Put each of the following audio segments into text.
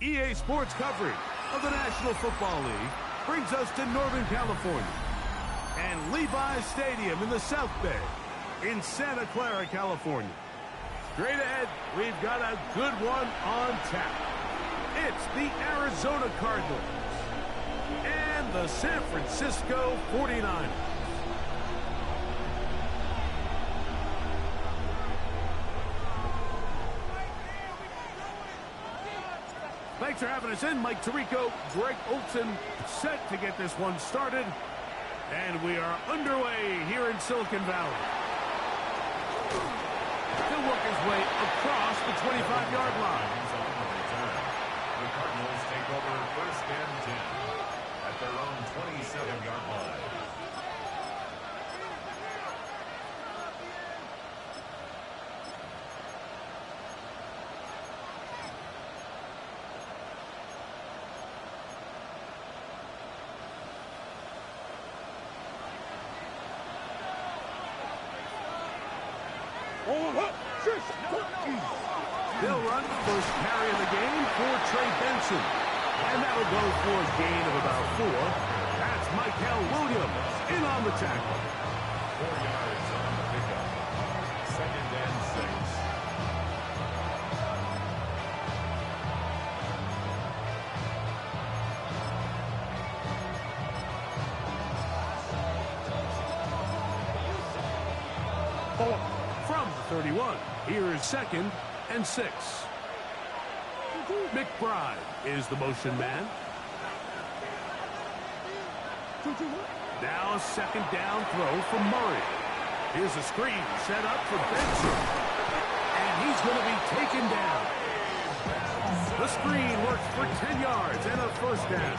EA Sports coverage of the National Football League brings us to Northern California and Levi's Stadium in the South Bay in Santa Clara, California. Straight ahead, we've got a good one on tap. It's the Arizona Cardinals and the San Francisco 49ers. Thanks for having us in. Mike Tirico, Greg Olson, set to get this one started. And we are underway here in Silicon Valley. He'll work his way across the 25-yard line. The Cardinals take over first and 10 at their own 27-yard line. They'll run first carry of the game for Trey Benson. And that'll go for a gain of about 4. That's Mykel Williams in on the tackle. 4 yards on the pickup. Second and 6. From the 31, here is second and 6. McBride is the motion man. Now a second down throw from Murray. Here's a screen set up for Benson. And he's going to be taken down. The screen works for 10 yards and a first down.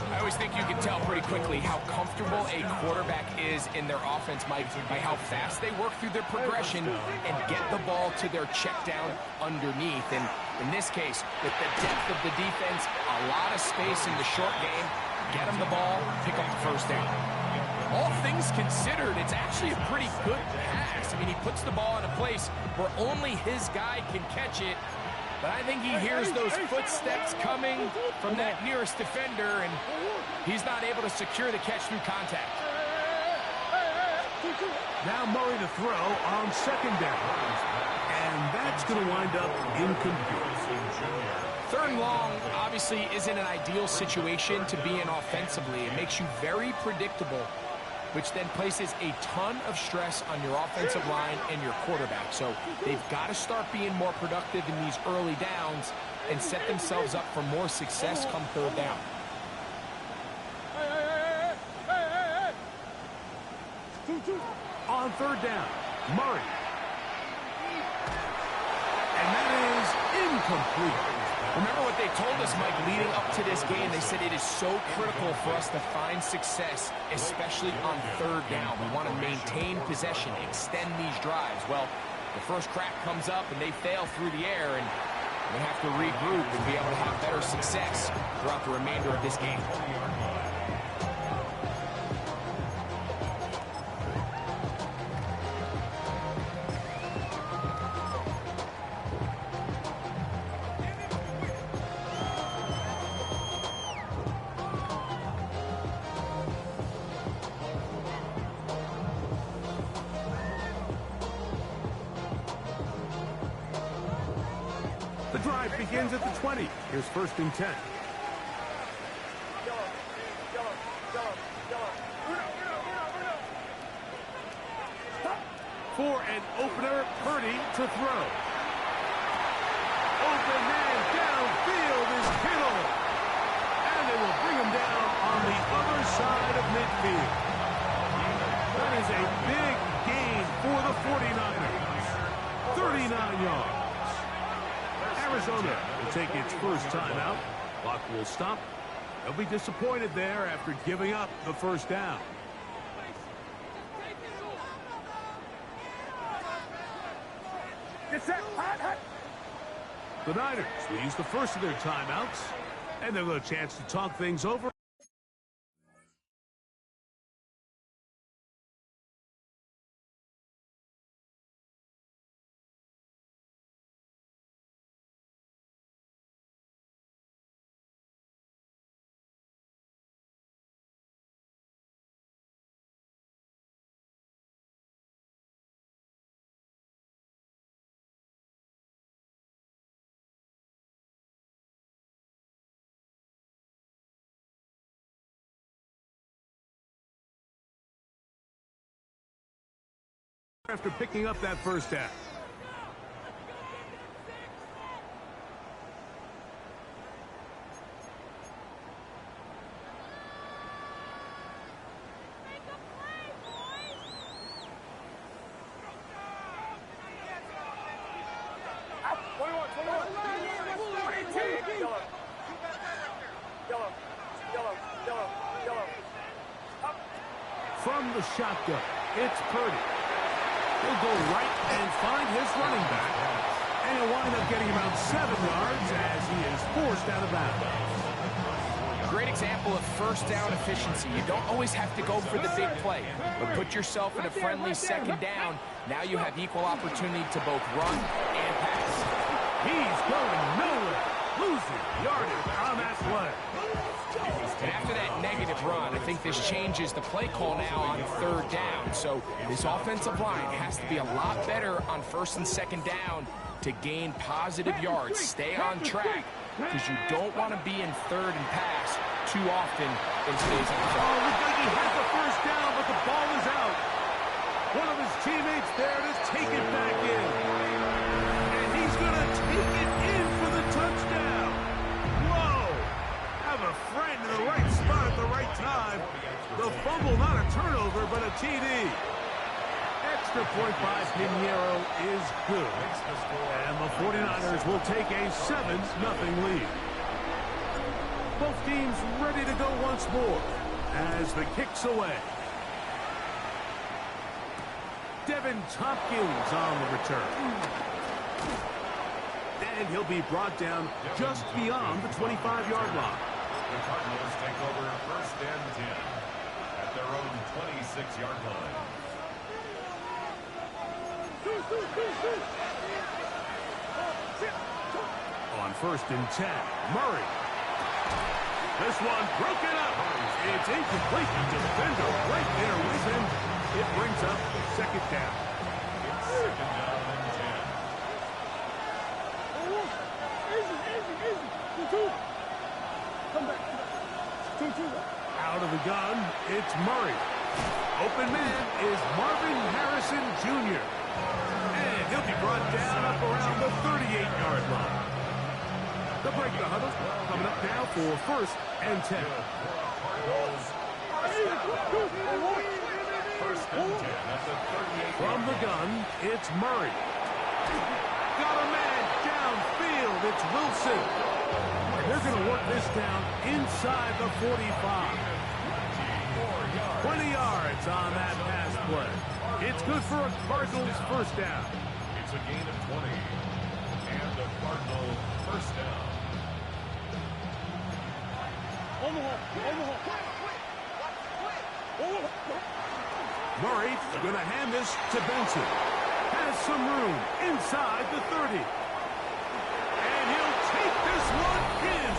I always think you can tell pretty quickly how comfortable a quarterback is in their offense, Mike, by how fast they work through their progression and get the ball to their check down underneath. And in this case, with the depth of the defense, a lot of space in the short game, get them the ball, pick up the first down. All things considered, it's actually a pretty good pass. I mean, he puts the ball in a place where only his guy can catch it. But I think he hears those footsteps coming from that nearest defender, and he's not able to secure the catch through contact. Now Murray to throw on second down. And that's going to wind up incomplete. Third and long obviously isn't an ideal situation to be in offensively. It makes you very predictable, which then places a ton of stress on your offensive line and your quarterback. So they've got to start being more productive in these early downs and set themselves up for more success come third down. On third down, Murray. And that is incomplete. Remember what they told us, Mike, leading up to this game. They said it is so critical for us to find success, especially on third down. We want to maintain possession, extend these drives. Well, the first crack comes up and they fail through the air, and they have to regroup and be able to have better success throughout the remainder of this game. The drive begins at the 20. Here's first and 10. For an opener, Purdy to throw. Open man downfield is Kittle. And they will bring him down on the other side of midfield. That is a big gain for the 49ers. 39 yards. Arizona will take its first timeout. Clock will stop. They'll be disappointed there after giving up the first down. The Niners will use the first of their timeouts, and they'll have a chance to talk things over. after picking up that first down. From the shotgun, it's Purdy. He'll go right and find his running back. And he'll wind up getting about 7 yards as he is forced out of bounds. Great example of first down efficiency. You don't always have to go for the big play, but put yourself in a friendly second down. Now you have equal opportunity to both run and pass. He's going nowhere. Losing yardage on that play. And after that negative run, I think this changes the play call now on third down. So this offensive line has to be a lot better on first and second down to gain positive yards. Stay on track because you don't want to be in third and pass too often in today's NFL. Oh, looks like he has the first down, but the ball is out. One of his teammates there to take it back in. And he's going to take it in for the touchdown. Whoa! Have a friend in the right spot at the right time. The fumble, not a turnover, but a TD. Extra point by Pinheiro is good. And the 49ers will take a 7-0 lead. Both teams ready to go once more as the kick's away. Devin Tompkins on the return. And he'll be brought down just beyond the 25-yard line. The Cardinals take over first and 10 at their own 26-yard line. On first and 10, Murray. This one broken up. It's incomplete. The defender right there with him. It brings up second down. It's second down and 10. Out of the gun, it's Murray. Open man is Marvin Harrison Jr. And he'll be brought down up around the 38-yard line. They'll break the huddle. Coming up now for first and 10. First and 10 at the 38. From the gun, it's Murray. Got a man downfield. It's Wilson. And they're going to work this down inside the 45. 20 yards on that pass play. It's good for a Cardinals first down. It's a gain of 20. And a Cardinal first down. Murray going to hand this to Benson. Has some room inside the 30. And he'll take this one in.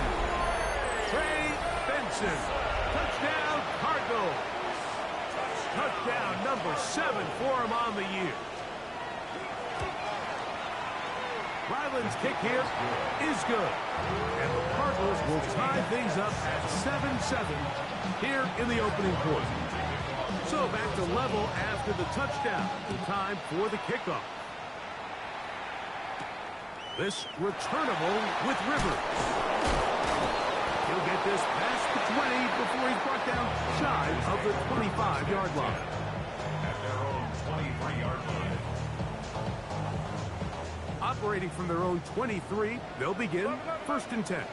Trey Benson. Touchdown, Cardinals. Touchdown number 7 for him on the year. Ryland's kick here is good. And the Cardinals will tie things up at 7-7 here in the opening quarter. So back to level after the touchdown. Time for the kickoff. This returnable with Rivers. He'll get this past the 20 before he's brought down shy of the 25-yard line. At their own 23-yard line. Operating from their own 23, they'll begin first and 10.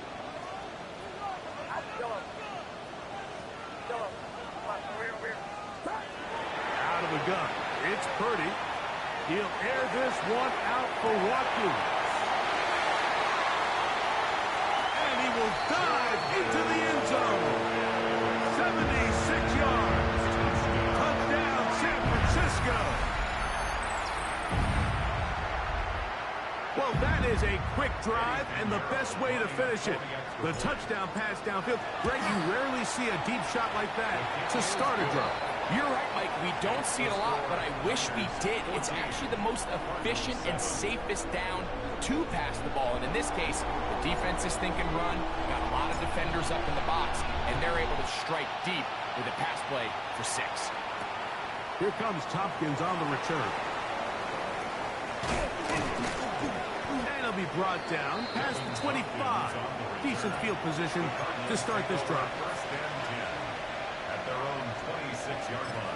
Out of the gun, it's Purdy. He'll air this one out for Watkins. And he will dive into the end zone. 76 yards. Touchdown, San Francisco. Well, that is a quick drive and the best way to finish it. The touchdown pass downfield. Greg, you rarely see a deep shot like that to start a drive. You're right, Mike. We don't see it a lot, but I wish we did. It's actually the most efficient and safest down to pass the ball. And in this case, the defense is thinking run, got a lot of defenders up in the box, and they're able to strike deep with a pass play for 6. Here comes Tompkins on the return. And he'll be brought down past the 25. Decent field position to start this drive. First and 10 at their own 26-yard line.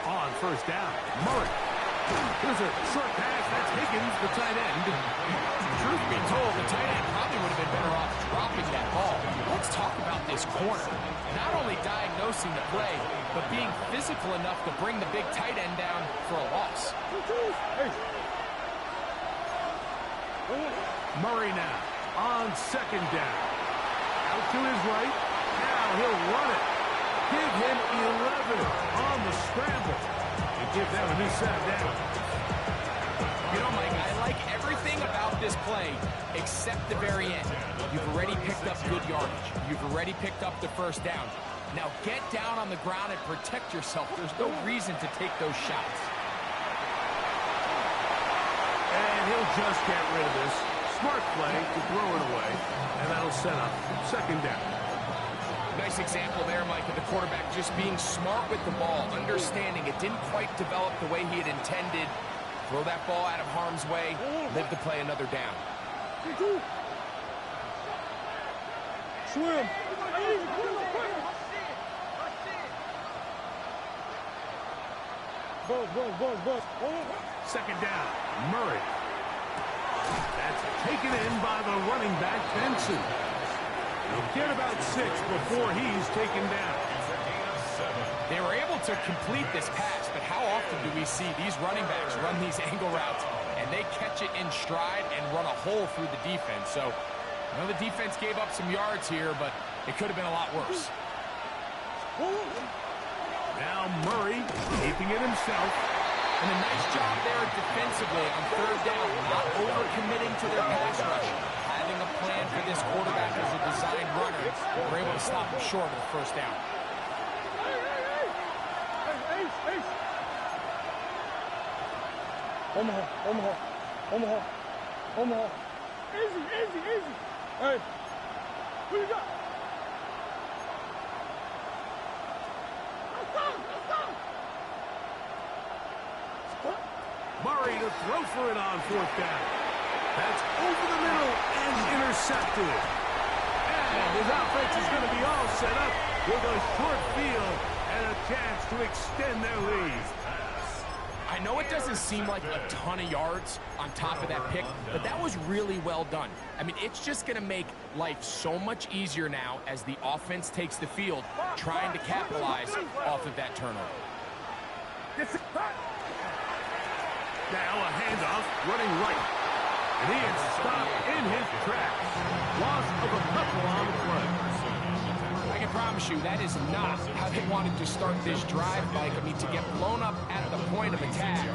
On first down, Murray. Here's a short pass. That's Higgins, the tight end. Truth be told, the tight end probably would have been better off dropping that ball. Let's talk about this corner. Not only diagnosing the play, but being physical enough to bring the big tight end down for a loss. Murray now on second down. Out to his right. Now he'll run it. Give him 11 on the scramble. And give them a new set down. You know, Mike, I like everything about this play except the very end. You've already picked up good yardage. You've already picked up the first down. Now get down on the ground and protect yourself. There's no reason to take those shots. And he'll just get rid of this. Smart play to throw it away. And that'll set up second down. Nice example there, Mike, of the quarterback just being smart with the ball, understanding it didn't quite develop the way he had intended. Throw that ball out of harm's way, live to play another down. Swim. Second down, Murray. That's taken in by the running back, Benson. He'll get about 6 before he's taken down. They were able to complete this pass, but how often do we see these running backs run these angle routes and they catch it in stride and run a hole through the defense? So, I know the defense gave up some yards here, but it could have been a lot worse. Now Murray keeping it himself. And a nice job there defensively on third down, not overcommitting to their pass rush. Having a plan for this quarterback as a designed runner, we're able to stop him short of the first down. Omaha. Easy. Hey, what you got? Murray to throw for it on fourth down. That's over the middle and intercepted. And his offense is going to be all set up with a short field and a chance to extend their lead. I know it doesn't seem like a ton of yards on top of that pick, but that was really well done. I mean, it's just going to make life so much easier now as the offense takes the field, trying to capitalize off of that turnover. Now a handoff, running right. And he is stopped in his tracks. Loss of a couple on the play. I can promise you that is not how they wanted to start this drive, Mike. I mean, to get blown up at the point of attack,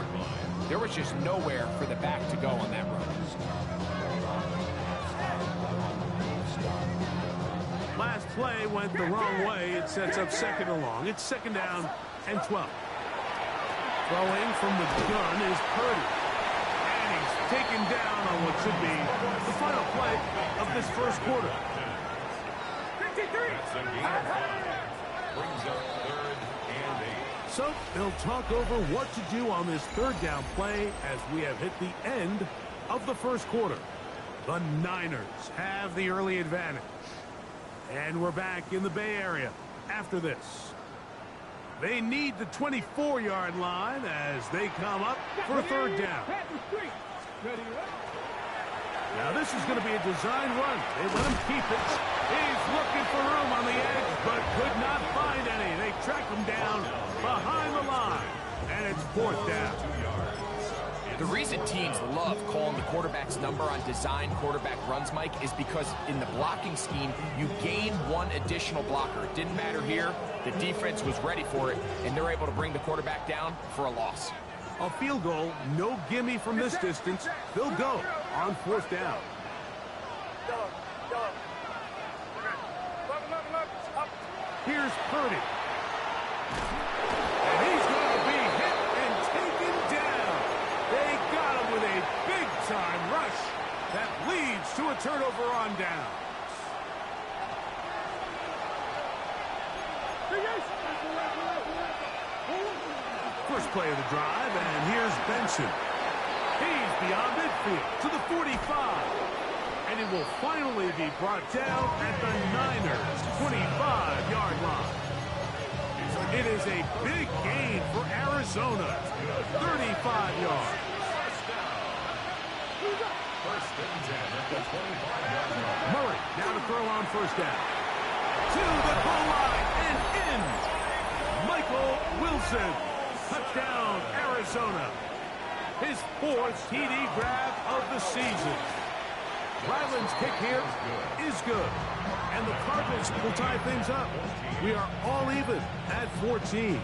there was just nowhere for the back to go on that run. Last play went the wrong way. It sets up second and long. It's second down and 12. Throwing from the gun is Purdy. And he's taken down on what should be the final play of this first quarter. So they'll talk over what to do on this third down play as we have hit the end of the first quarter. The Niners have the early advantage. And we're back in the Bay Area after this. They need the 24-yard line as they come up for a third down. Now this is going to be a design run. They let him keep it. He's looking for room on the edge, but could not find any. They track him down behind the line, and it's fourth down. The reason teams love calling the quarterback's number on design quarterback runs, Mike, is because in the blocking scheme, you gain one additional blocker. It didn't matter here. The defense was ready for it, and they're able to bring the quarterback down for a loss. A field goal, no gimme from this distance. They'll go on fourth down. Here's Purdy. And he's going to be hit and taken down. They got him with a big-time rush First play of the drive, and here's Benson. He's beyond midfield to the 45. And it will finally be brought down at the Niners' 25-yard line. It is a big gain for Arizona. 35 yards. First and 10 at the 25-yard line. Murray now to throw on first down. To the goal line and in. Michael Wilson. Touchdown, Arizona. His 4th TD grab of the season. Ryland's kick here is good. And the Cardinals will tie things up. We are all even at 14.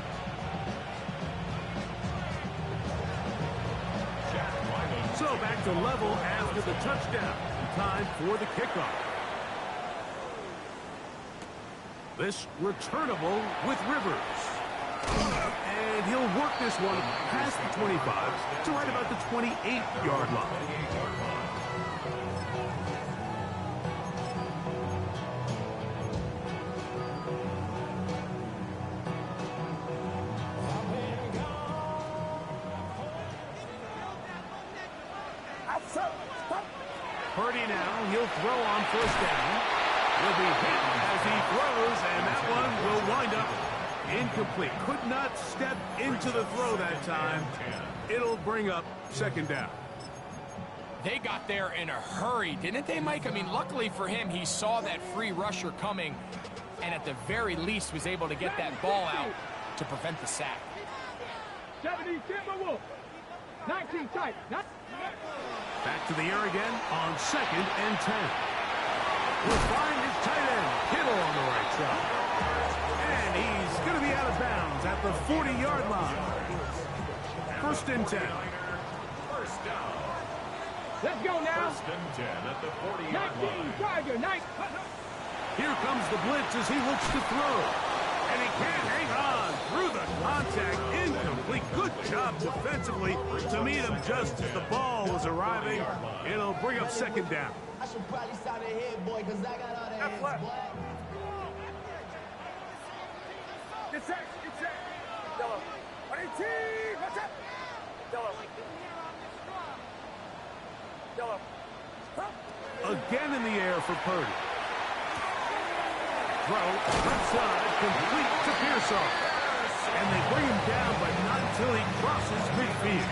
So back to level after the touchdown. Time for the kickoff. This returnable with Rivers. And he'll work this one past the 25 to right about the 28-yard line. Purdy now, he'll throw on first down. Will be hit as he throws, and that one will wind up incomplete. Could not step into the throw that time. It'll bring up second down. They got there in a hurry, didn't they, Mike? I mean, luckily for him, he saw that free rusher coming, and at the very least was able to get that ball out to prevent the sack. 70, Timberwolf. 19 tight. Back to the air again on 2nd and 10. We'll find his tight end, Kittle, on the right side. And he's going to be out of bounds at the 40-yard line. 1st and 10. First down. Let's go now. 1st and 10 at the 40-yard 19, line. Tiger, 19. Here comes the blitz as he looks to throw. And he can't hang on through the contact. Incomplete. Good job defensively to meet him just as the ball was arriving. It'll bring up second down. I should probably start ahead, boy, because I got all the hands, boy. Get set, get set. Yellow. 18, what's up? Yellow. Yellow. Again in the air for Purdy. Throw, left side, complete to Pearsall. And they bring him down, but not until he crosses midfield.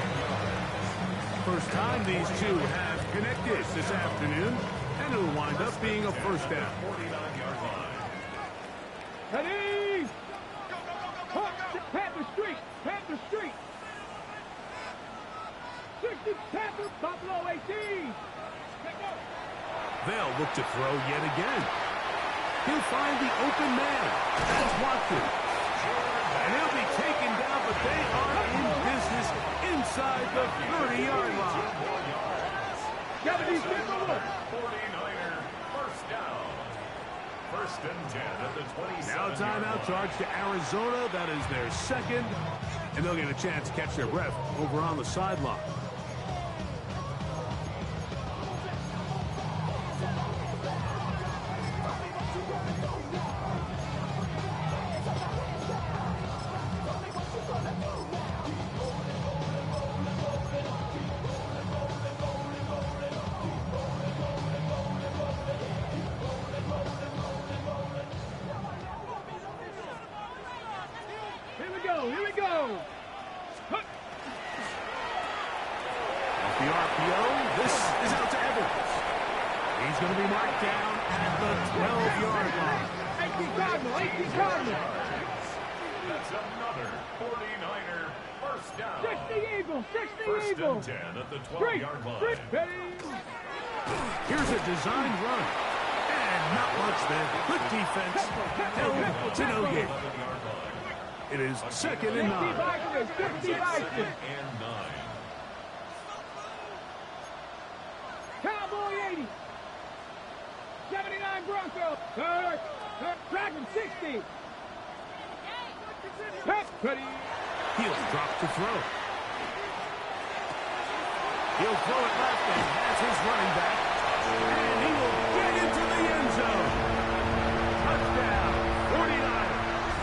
First time these two have connected this afternoon, and it'll wind up being a first down. 49-yard line. Ready? Panther Street, Panther Street. 60, Panther, Buffalo 18. They'll look to throw yet again. He'll find the open man. That's Watkins. And he'll be taken down, but they are in business inside the 30-yard line. Gotta be simple. 49er, first down. 1st and 10 at the 27. Now a timeout charge to Arizona. That is their second. And they'll get a chance to catch their breath over on the sideline. Here we go. Off the RPO, this is out to Evans. He's going to be marked down at the 12-yard line. 18 Cardinal, 18 Cardinal. That's another 49er, first down. 60 Eagles, 60 1st Eagles. and 10 at the 3, 12-yard line. ready. Here's a designed run. And not much there. Good defense. Held to no gain. 11-yard line. It is 2nd and 50 9. Vikings, 50 Vikings. And 9. Cowboy 80. 79 Broncos. Dragon 60. Pep, ready. He'll drop to throw. He'll throw it left and has his running back. And he will get into the end zone. Touchdown, 49ers.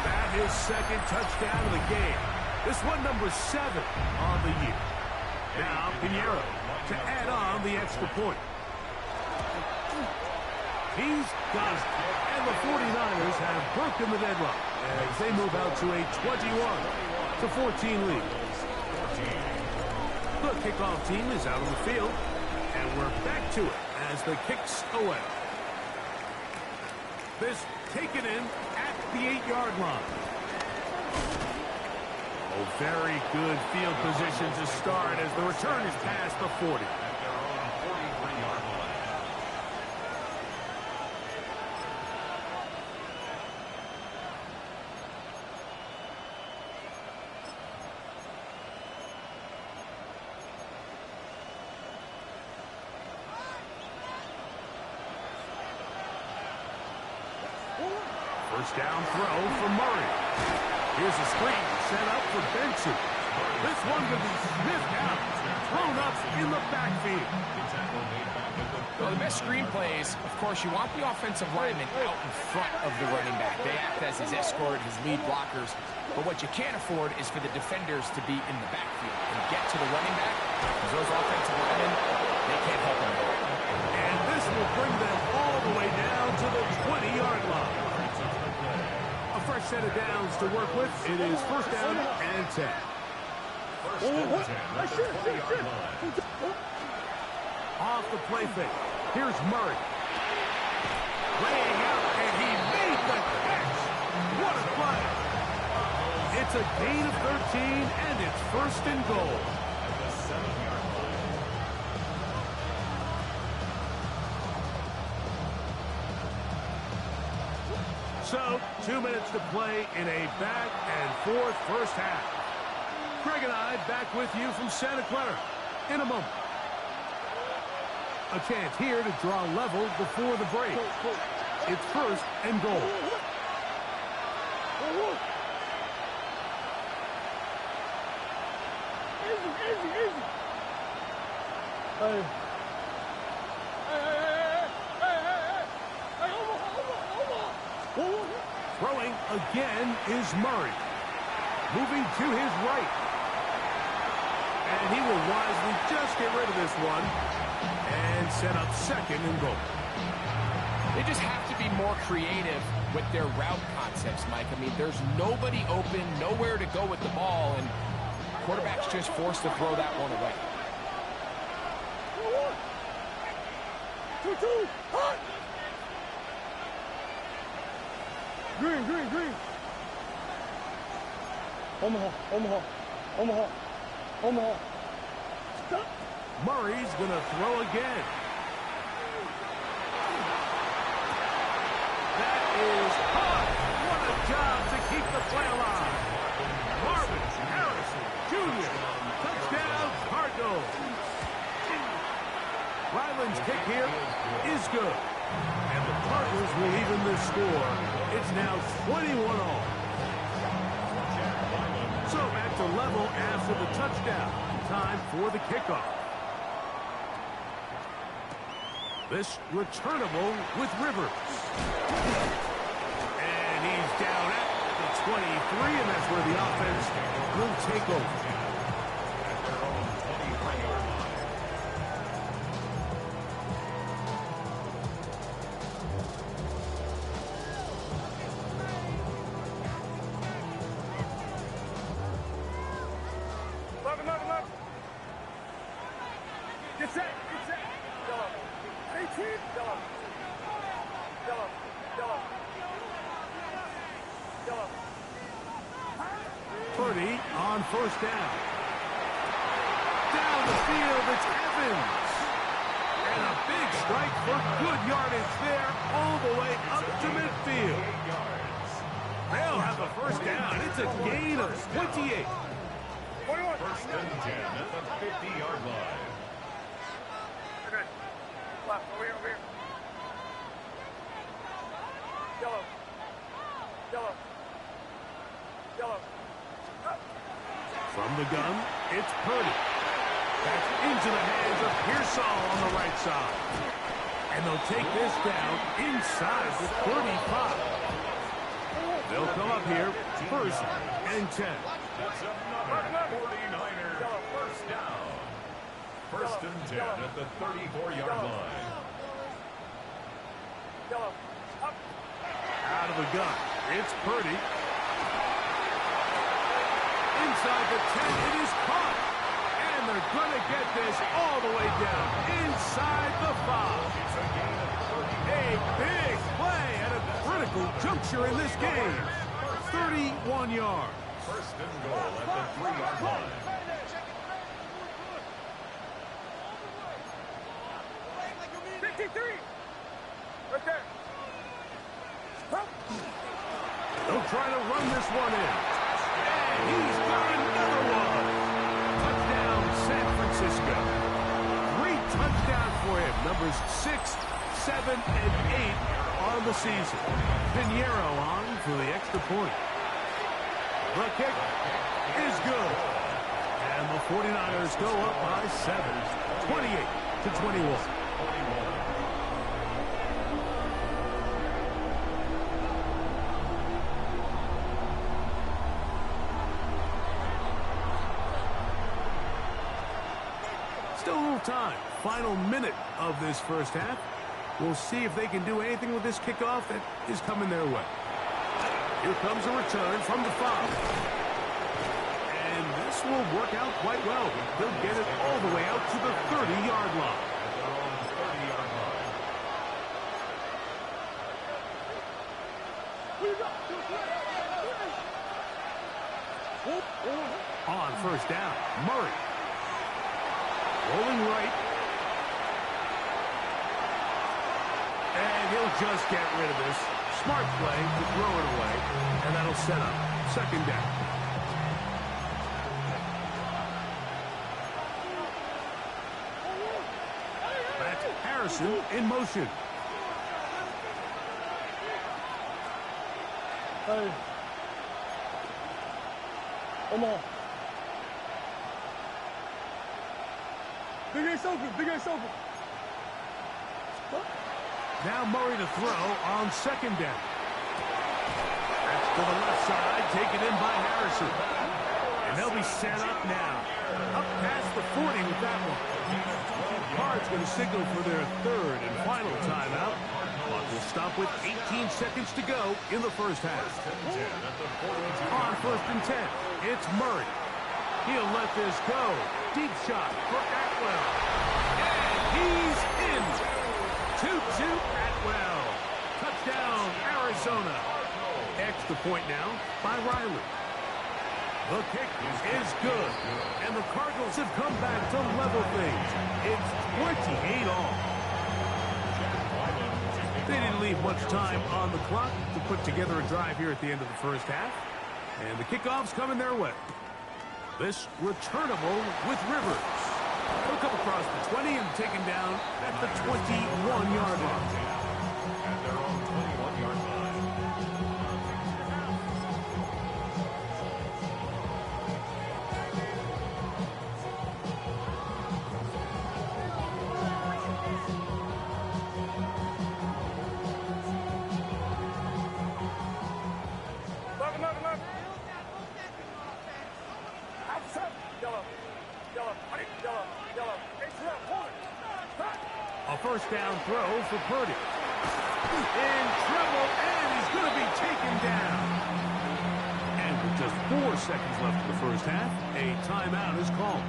That is second touchdown of the game. This one number 7 on the year. Now Pinheiro to add on the extra point. He's got it. And the 49ers have broken the deadlock as they move out to a 21-14 lead. The kickoff team is out on the field, and we're back to it as the kick's away. This taken in at the 8-yard line. Oh, very good field position to start as the return is past the 40. At their own 43-yard line. First down throw for Murray. Here's a screen set up for Benson. This one could be sniffed out, thrown up in the backfield. Well, the best screen plays, of course, you want the offensive lineman out in front of the running back. They act as his escort, his lead blockers. But what you can't afford is for the defenders to be in the backfield and get to the running back, because those offensive linemen, they can't help him. And this will bring them all the way down to the 20-yard line. A fresh set of downs to work with. It is first down and 10. First and 10 at the 20-yard line. Off the play fake. Here's Murray. Laying out, and he made the catch. What a play. It's a gain of 13, and it's first and goal. At the 7-yard line. So, 2 minutes to play in a back-and-forth first half. Greg and I back with you from Santa Clara in a moment. A chance here to draw level before the break. It's first and goal. Easy. Hey, Throwing again is Murray. Moving to his right. And he will wisely just get rid of this one and set up second and goal. They just have to be more creative with their route concepts, Mike. I mean, there's nobody open, nowhere to go with the ball, and quarterback's just forced to throw that one away. 2-2, hot! Green. Omaha. Stop. Murray's going to throw again. That is hot. What a job to keep the play alive. Marvin Harrison Jr. Touchdown, Cardinals. Ryland's kick here is good. And the Cardinals will even this score. It's now 21-all. So back to level after the touchdown. Time for the kickoff. This returnable with Rivers. And he's down at the 23, and that's where the offense will take over. At their own 23-yard line. Love. Get set. Yellow. 18. Yellow. Purdy on first down. Down the field, it's Evans. And a big strike for good yardage there all the way up to midfield. 8 yards. They'll have a first down. It's a gain of 28. 21. First and 10 at the 50-yard line. Okay. Left. Over here. Yellow. From the gun, it's Purdy. Back into the hands of Pearsall on the right side. And they'll take this down inside the 35. They'll come up here first and 10. That's enough 10 at the 34-yard line. Yellow. Up. Out of the gun. It's Purdy. Inside the 10, it is caught. And they're going to get this all the way down inside the 5. It's a gain of 30. A big play at a critical juncture in this game. 31 yards. First and goal at the 3-yard line. Right there. They'll try to run this one in. And he's got another one. Touchdown, San Francisco. Great touchdown for him. Numbers 6, 7, and 8 on the season. Pinheiro on for the extra point. The kick is good. And the 49ers go up by 7, 28-21. Still a little time. Final minute of this first half. We'll see if they can do anything with this kickoff that is coming their way. Here comes a return from the 5. And this will work out quite well. They'll get it all the way out to the 30-yard line. On first down, Murray. Rolling right. And he'll just get rid of this. Smart play to throw it away. And that'll set up second down. That's Harrison in motion. Hey. Come on. Big ass open, big ass open. Now Murray to throw on second down. That's to the left side, taken in by Harrison. And they'll be set up now. Up past the 40 with that one. Cards going to signal for their third and final timeout. Clock will stop with 18 seconds to go in the first half. On first and 10, it's Murray. He'll let this go. Deep shot for Atwell. And he's in. 2-2 Atwell. Touchdown, Arizona. Extra point now by Riley. The kick is good. And the Cardinals have come back to level things. It's 28 all. They didn't leave much time on the clock to put together a drive here at the end of the first half. And the kickoff's coming their way. This returnable with Rivers. He'll come across the 20 and taken down at the 21-yard line. At their own 21-yard line. Look. Outside. Yellow. A first down throw for Purdy. In trouble, and he's going to be taken down. And with just 4 seconds left in the first half, a timeout is called.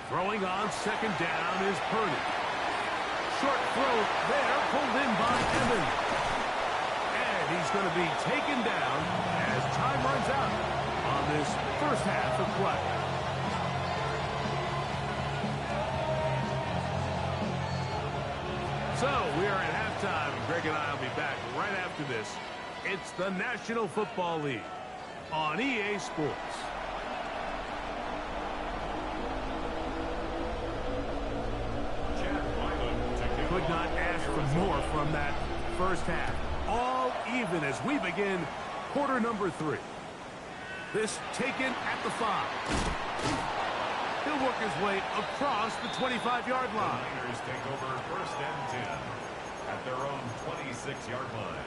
Throwing on second down is Purdy. Short throw there, pulled in by Evans. And he's going to be taken down as time runs out on this first half of play. So we are at halftime, and Greg and I will be back right after this. It's the National Football League on EA Sports. Could not ask for more from that first half. All even as we begin quarter number 3. This taken at the 5. He'll work his way across the 25-yard line. The Niners take over first and 10 at their own 26-yard line.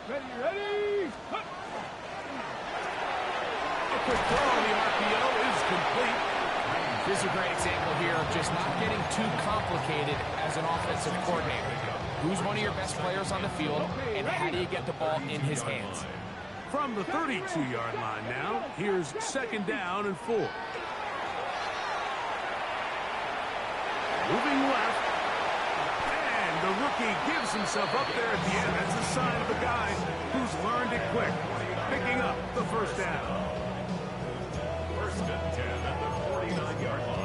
Ready? A quick throw on the RPO is complete. This is a great example here of just not getting too complicated as an offensive coordinator. Who's one of your best players on the field, and how do you get the ball in his hands? From the 32-yard line now, here's second down and 4. Moving left. And the rookie gives himself up there at the end. That's a sign of a guy who's learned it quick. Picking up the first down. First and 10 at the 49-yard line.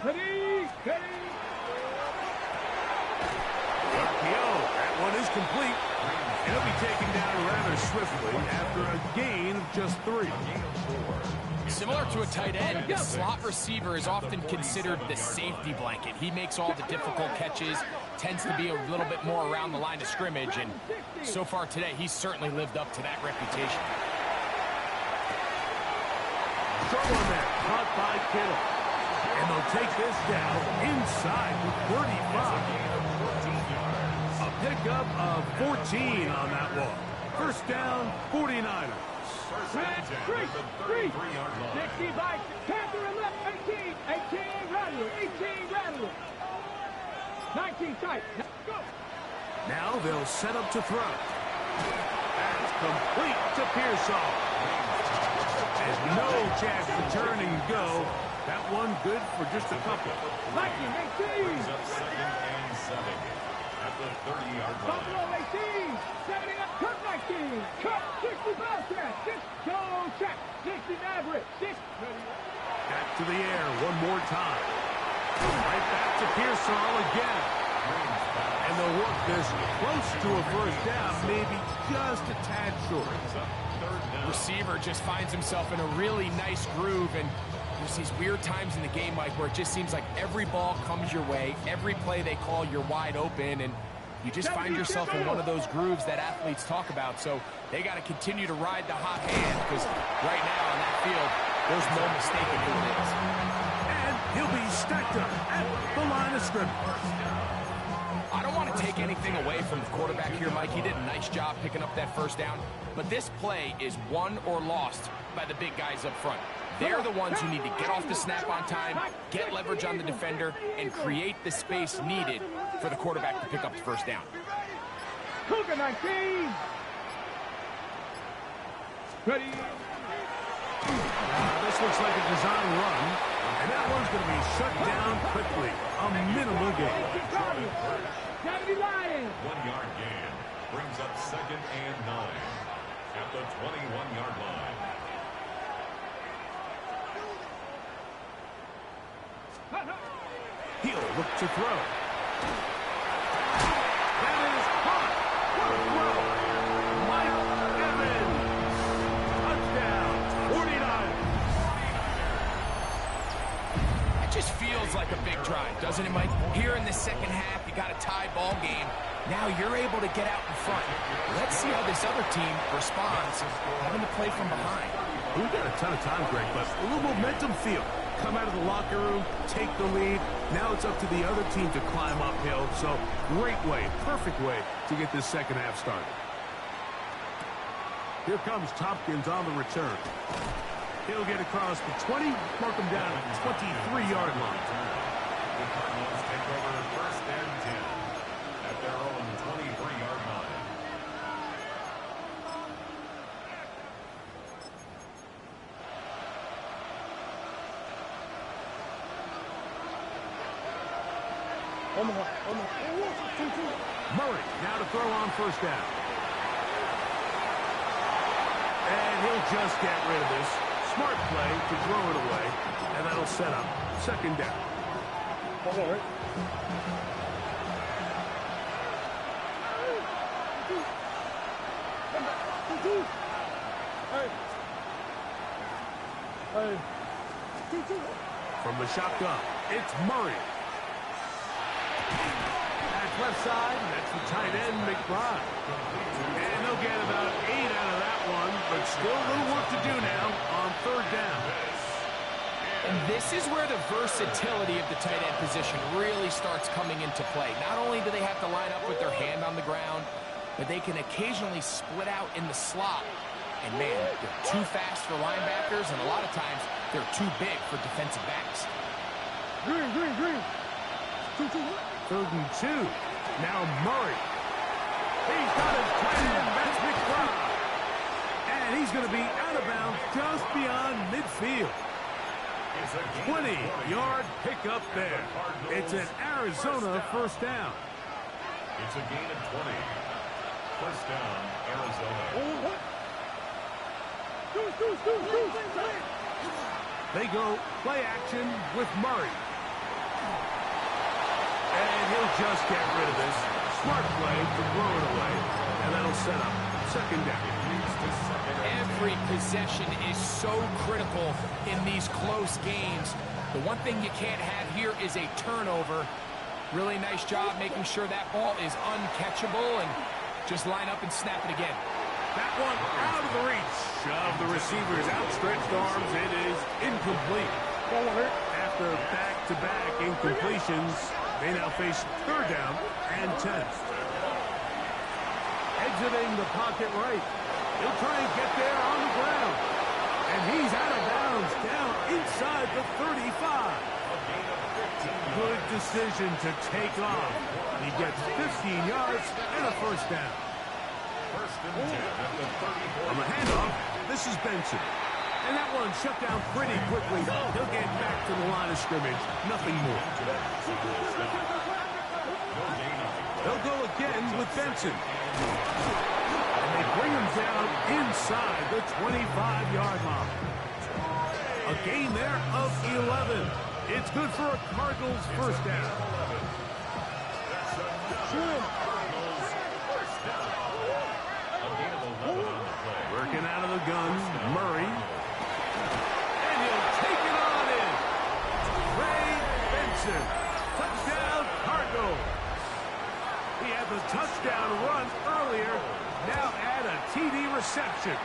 Ready? RPO, that one is complete. He'll be taken down rather swiftly after a gain of just 3. Similar to a tight end, the slot receiver is often considered the safety blanket. He makes all the difficult catches, tends to be a little bit more around the line of scrimmage, and so far today, he's certainly lived up to that reputation. Throw on that, caught by Kittle. And they'll take this down inside the 35. A pickup of 14 on that walk. First down, 49ers. Three. 60 by Panther and left, 18. 18 Rattler. 18 Rattler. 19 tight. Go. Now they'll set up to throw. That's complete to Pearsall. There's no chance to turn and go. That one good for just a couple. 19, 18. Brings up second and 7 at the 30-yard line. Buffalo 18. 70 up. Cut 19. Cut 60 Bobcat. 6 go check. 60 Maverick. 6. Back to the air one more time. Right back to Pearsall again. And they'll work this close to a first down, maybe just a tad short. Receiver just finds himself in a really nice groove, and there's these weird times in the game, Mike, where it just seems like every ball comes your way, every play they call, you're wide open, and you just find yourself in one of those grooves that athletes talk about. So they got to continue to ride the hot hand, because right now on that field, there's no mistaking who it is. And he'll be stacked up at the line of scrimmage. I don't want to take anything away from the quarterback here, Mike. He did a nice job picking up that first down. But this play is won or lost by the big guys up front. They're the ones who need to get off the snap on time, get leverage on the defender, and create the space needed for the quarterback to pick up the first down. Cougar 19. Ready? This looks like a design run, and that one's going to be shut down quickly. A minimal gain. 70 Lions. 1-yard gain brings up second and 9 at the 21-yard line. He'll look to throw. That is caught. What a throw. Mike Evans. Touchdown. 49ers. It just feels like a big drive, doesn't it, Mike? Here in the second half, you got a tie ball game. Now you're able to get out in front. Let's see how this other team responds, having to play from behind. We've got a ton of time, Greg, but a little momentum feel. Come out of the locker room, take the lead. Now it's up to the other team to climb uphill. So great way, perfect way to get this second half started. Here comes Tompkins on the return. He'll get across the 20, mark him down at the 23-yard line. The Cardinals take over first and 10 at their own 23-yard line. Murray now to throw on first down. And he'll just get rid of this. Smart play to throw it away. And that'll set up second down. From the shotgun, it's Murray. That's left side, that's the tight end, McBride. And they'll get about 8 out of that one, but still a little work to do now on third down. And this is where the versatility of the tight end position really starts coming into play. Not only do they have to line up with their hand on the ground, but they can occasionally split out in the slot. And man, they're too fast for linebackers, and a lot of times they're too big for defensive backs. Green. 3rd and 2. Now Murray. He's got his tight end. That's McBride. And he's going to be out of bounds just beyond midfield. 20-yard pickup there. It's an Arizona first down. It's a gain of 20. First down, Arizona. They go play action with Murray. And he'll just get rid of this. Smart play to throw it away. And that'll set up second down. Every possession is so critical in these close games. The one thing you can't have here is a turnover. Really nice job making sure that ball is uncatchable, and just line up and snap it again. That one out of the reach of the receiver's outstretched arms. It is incomplete. After back-to-back incompletions, they now face third down and 10. Exiting the pocket right. He'll try and get there on the ground. And he's out of bounds down inside the 35. Good decision to take off. He gets 15 yards and a first down. First and 10 at the 34. On the handoff, this is Benson. And that one shut down pretty quickly. He'll get back to the line of scrimmage. Nothing more. They'll go again with Benson. And they bring him down inside the 25-yard line. A gain there of 11. It's good for a Cardinals first down. Working out of the gun, Murray. And he'll take it on in. Ray Benson. Touchdown, Cardinals. He had the touchdown run earlier. Now add a TD reception.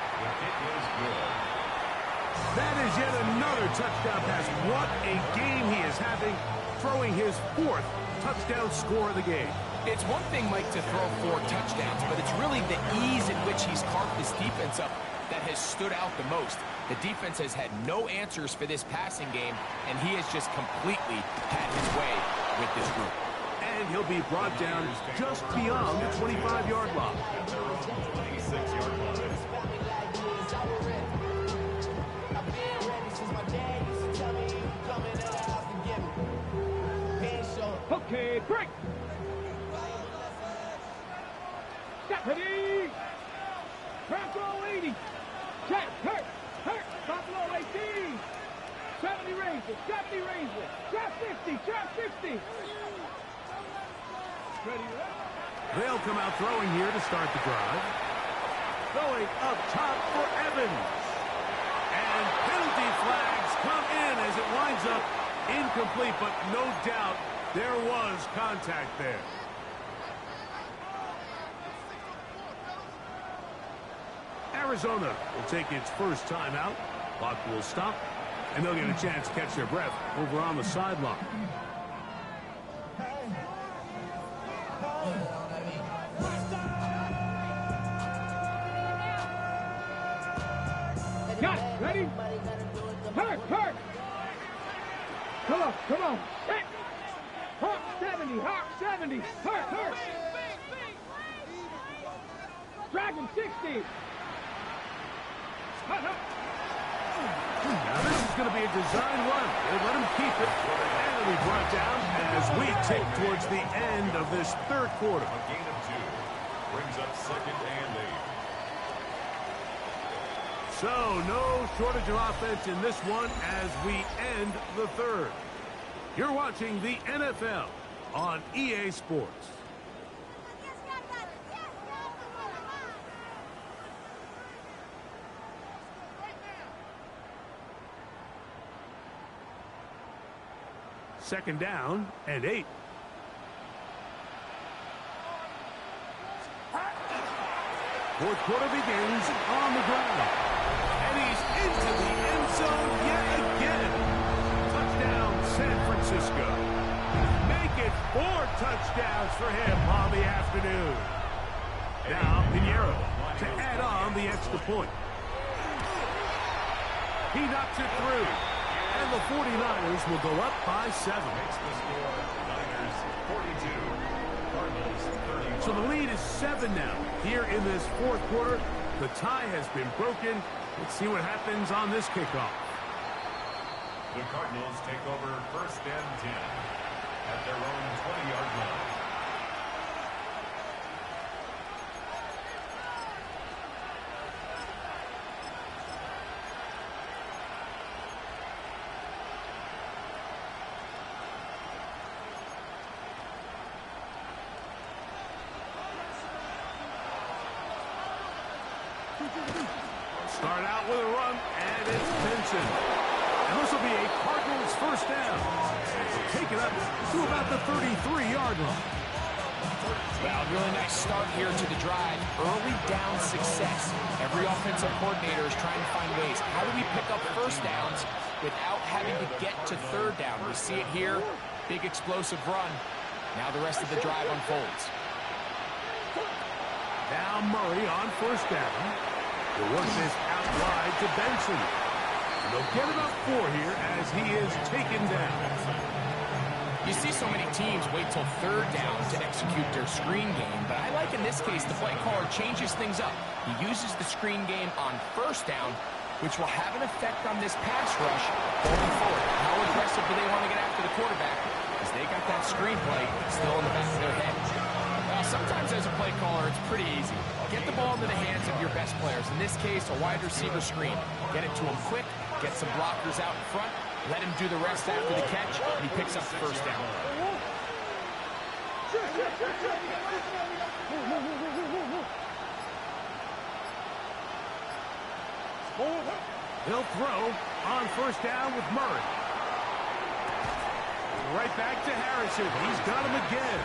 That is yet another touchdown pass. What a game he is having, throwing his 4th touchdown score of the game. It's one thing, Mike, to throw 4 touchdowns, but it's really the ease in which he's carved this defense up that has stood out the most. The defense has had no answers for this passing game, and he has just completely had his way with this group. And he'll be brought down just beyond the 25-yard line. 26-yard line. Okay, break. Stephanie. Buffalo 80. Check. Hurt. Buffalo 18. 70 raises. 70 raises. Trap 50. Trap 50. Ready, They'll come out throwing here to start the drive. Going up top for Evans. And penalty flags come in as it winds up incomplete, but no doubt there was contact there. Arizona will take its first time out. Clock will stop, and they'll get a chance to catch their breath over on the sideline. Got it. Ready? Hurt. Come on. Hit. Hawk 70. Hurt. Dragon 60. Now this is going to be a design run. They let him keep it. And it'll be brought down as we tick towards the end of this third quarter. A gain of 2 brings up second and 8. So, no shortage of offense in this one as we end the third. You're watching the NFL on EA Sports. Second down and 8. Fourth quarter begins on the ground. And he's into the end zone yet again. Touchdown, San Francisco. Make it 4 touchdowns for him on the afternoon. Now, Pinheiro to add on the extra point. He knocks it through. And the 49ers will go up by 7. Makes the score Niners 42, Cardinals 31. So the lead is 7 now. Here in this fourth quarter, the tie has been broken. Let's see what happens on this kickoff. The Cardinals take over first and 10 at their own 20-yard line. Start out with a run, and it's Benson. And this will be a Cardinals first down. Take it up to about the 33-yard line. Well, really nice start here to the drive. Early down success. Every offensive coordinator is trying to find ways. How do we pick up first downs without having to get to third down? We see it here. Big explosive run. Now the rest of the drive unfolds. Now Murray on first down. The work this out wide to Benson. And they'll get about 4 here as he is taken down. You see so many teams wait till third down to execute their screen game, but I like in this case the play caller changes things up. He uses the screen game on first down, which will have an effect on this pass rush going forward. How aggressive do they want to get after the quarterback? Because they got that screen play still in the back of their head. Sometimes as a play caller, it's pretty easy. Get the ball into the hands of your best players. In this case, a wide receiver screen. Get it to him quick, get some blockers out in front, let him do the rest after the catch, and he picks up the first down. He'll throw on first down with Murray. Right back to Harrison. He's got him again.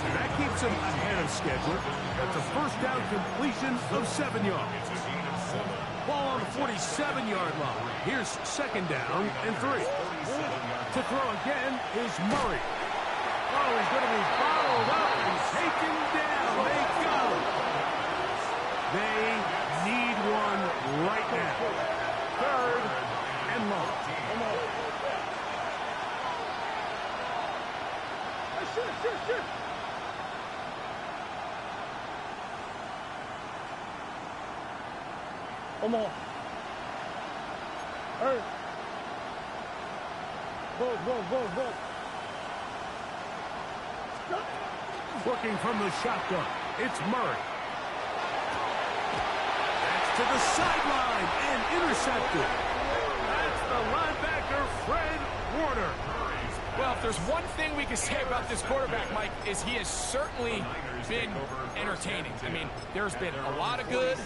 That keeps him ahead of schedule. That's a first down completion of 7 yards. Ball on the 47-yard line. Here's second down and 3. To throw again is Murray. Oh, he's going to be followed up and taken down. They go. They need one right now. Third and long. Shoot. Come on. Hey. Go. Working from the shotgun, it's Murray. That's to the sideline and intercepted. That's the linebacker, Fred Warner. Well, if there's one thing we can say about this quarterback, Mike, is he has certainly been entertaining. I mean, there's been a lot of good,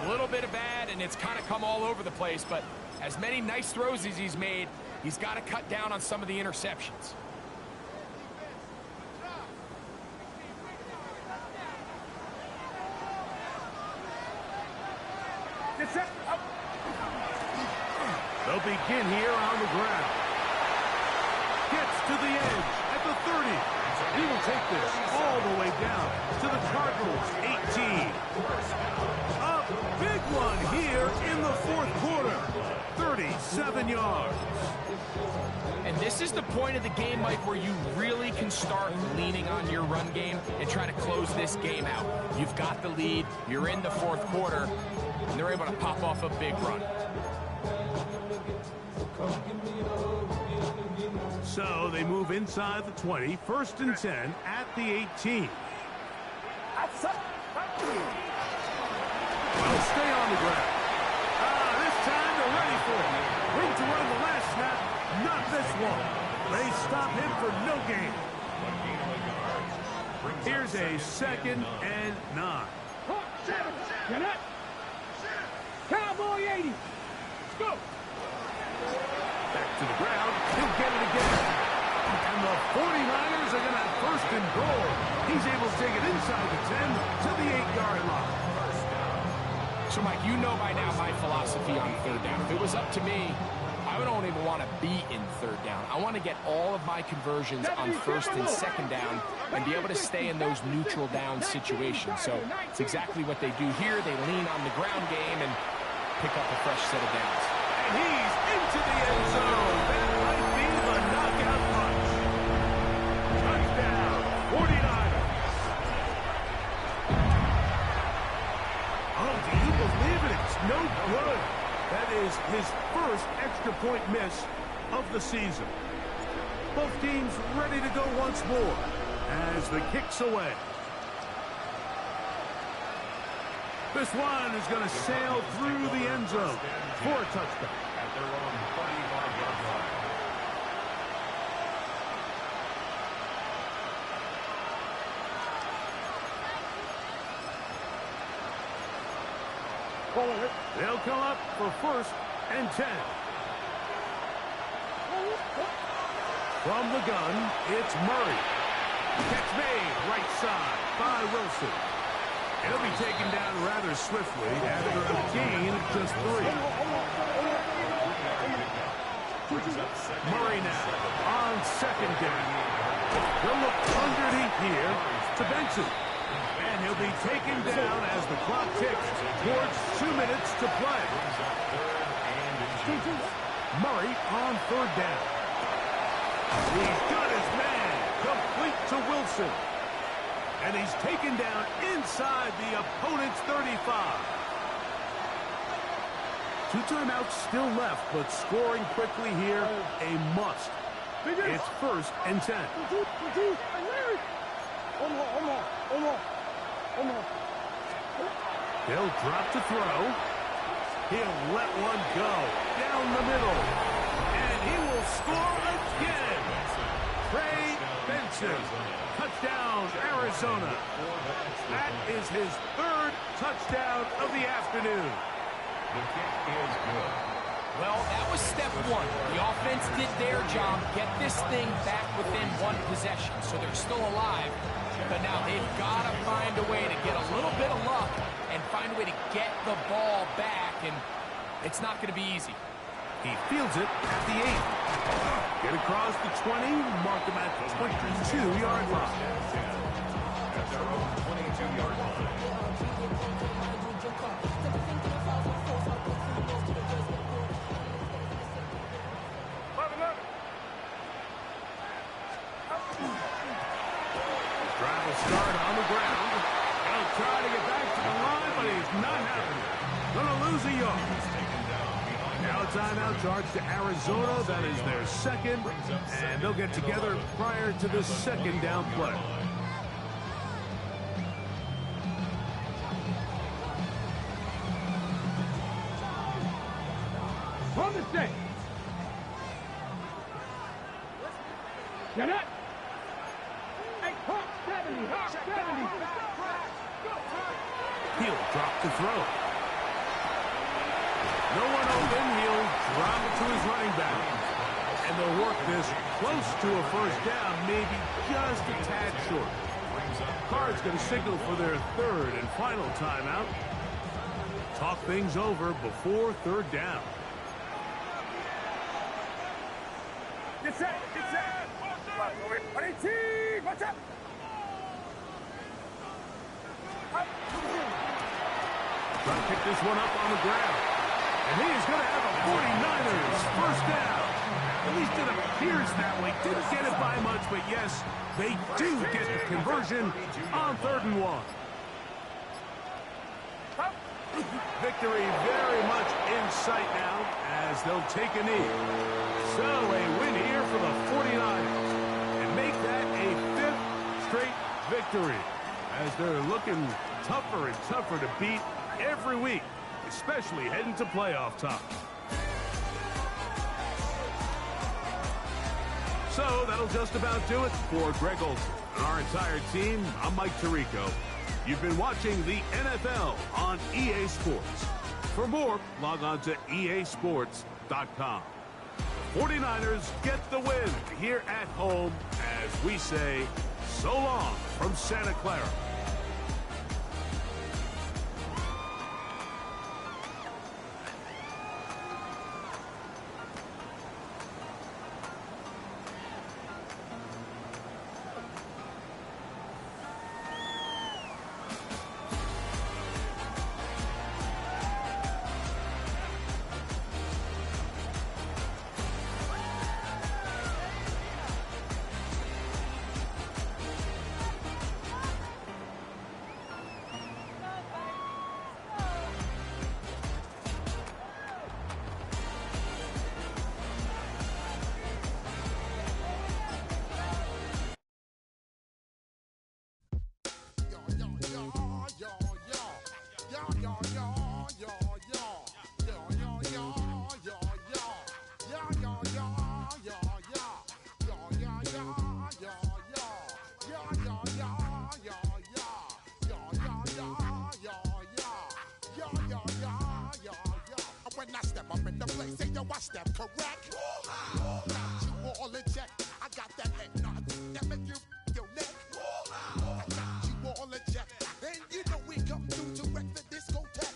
a little bit of bad, and it's kind of come all over the place. But as many nice throws as he's made, he's got to cut down on some of the interceptions. They'll begin here on the ground. Gets to the edge at the 30. He will take this all the way down to the Cardinals' 18. A big one here in the fourth quarter. 37 yards. And this is the point of the game, Mike, where you really can start leaning on your run game and try to close this game out. You've got the lead, you're in the fourth quarter, and they're able to pop off a big run. So they move inside the 20, first and 10 at the 18. They'll stay on the ground. for. Room to run the last snap. Not this one. They stop him for no gain. Here's a 2nd and 9. Get up. Cowboy 80. Let's go. Back to the ground. He'll get it again. And the 49ers are going to have 1st and goal. He's able to take it inside the 10 to the 8-yard line. So, Mike, you know by now my philosophy on 3rd down. If it was up to me, I don't even want to be in 3rd down. I want to get all of my conversions on 1st and 2nd down and be able to stay in those neutral down situations. So it's exactly what they do here. They lean on the ground game and pick up a fresh set of downs. And he's into the end zone. That might be the knockout punch. Touchdown, 49ers. Oh, do you believe it? It's no good. That is his 1st extra point miss of the season. Both teams ready to go once more as the kick's away. This one is going to sail through the end zone for a touchdown. At their own 35-yard line. They'll come up for 1st and 10. From the gun, it's Murray. Catch made, right side by Wilson. He'll be taken down rather swiftly after a gain of just 3. Murray now on 2nd down. They'll look underneath here to Benson. And he'll be taken down as the clock ticks towards 2 minutes to play. Murray on 3rd down. He's got his man complete to Wilson. And he's taken down inside the opponent's 35. 2 timeouts still left, but scoring quickly here, a must. It's 1st and 10. He'll drop to throw. He'll let one go down the middle. And he will score again. Trey Benson. Touchdown, Arizona. That is his 3rd touchdown of the afternoon. The kick is good. Well, that was step 1. The offense did their job, get this thing back within 1 possession, so they're still alive. But now they've got to find a way to get a little bit of luck and find a way to get the ball back, and it's not going to be easy. He fields it at the 8. Get across the 20, mark him at the 22-yard line. At their own 22-yard line. Drive will start on the ground. He'll try to get back to the line, but he's not happening. Gonna lose a yard. Now a timeout charge to Arizona. That is their 2nd, and they'll get together prior to the 2nd down play. From the set. Get up. 70. He'll drop to throw. No one open. He'll drop it to his running back. And they'll work this close to a 1st down, maybe just a tad short. Cards going to signal for their 3rd and final timeout. Talk things over before 3rd down. Get set. Get set. Watch out. Trying to pick this one up on the ground. And he is going to have a 49ers 1st down. At least it appears that way. Didn't get it by much, but yes, they do get the conversion on 3rd and 1. Victory very much in sight now as they'll take a knee. So a win here for the 49ers and make that a 5th straight victory as they're looking tougher and tougher to beat every week, especially heading to playoff time. So that'll just about do it for Greg Olson and our entire team. I'm Mike Tirico. You've been watching the NFL on EA Sports. For more, log on to easports.com. The 49ers get the win here at home as we say so long from Santa Clara. When I step up in the place, say yo, I step correct. Got you all in check. I got that head nod that make you your neck. I got you all in check, and you know we come through to wreck the discotheque.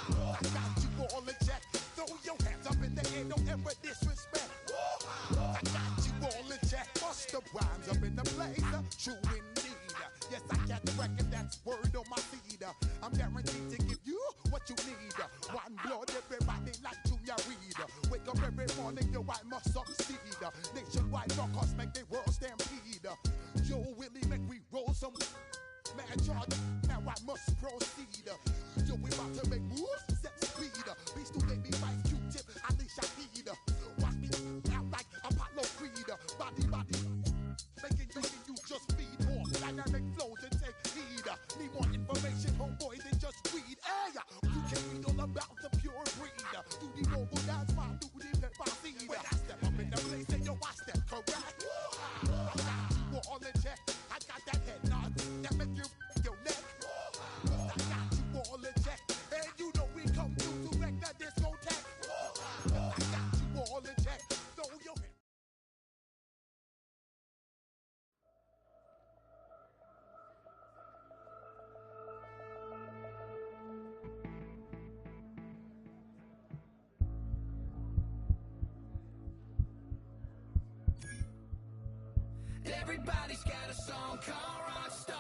I got you all in check. Throw your hands up in the air, don't ever disrespect. I got you all in check. Bust the rhymes up in the place, true indeed. Yes, I got the record, that's word on my feed. I'm guaranteed to give you what you need. One blood, everybody like Junior Reed. Wake up every morning, yo, I must succeed. Nationwide rockers make the world stampede. Yo, Willie, make we roll some man charge. Now I must proceed. Yo, we about to make moves, set speed. Beast to baby, Vice Q-tip, Alicia Heed. Watch me out like Apollo Creed. Body, making you just feed more dynamic flows and take heed. Need more information, homeboy, than just weed. Hey, you can read all about the pure breed. Do the mobile dance, my do the pepper seed. When I step up in the place, say yo, I step correct. I got you all in check. I got that head nod that make you your neck. I got you all in check, and you know we come through to wreck the discotheque. I got you all in check. Throw your hands. Everybody's got a song called Rockstar.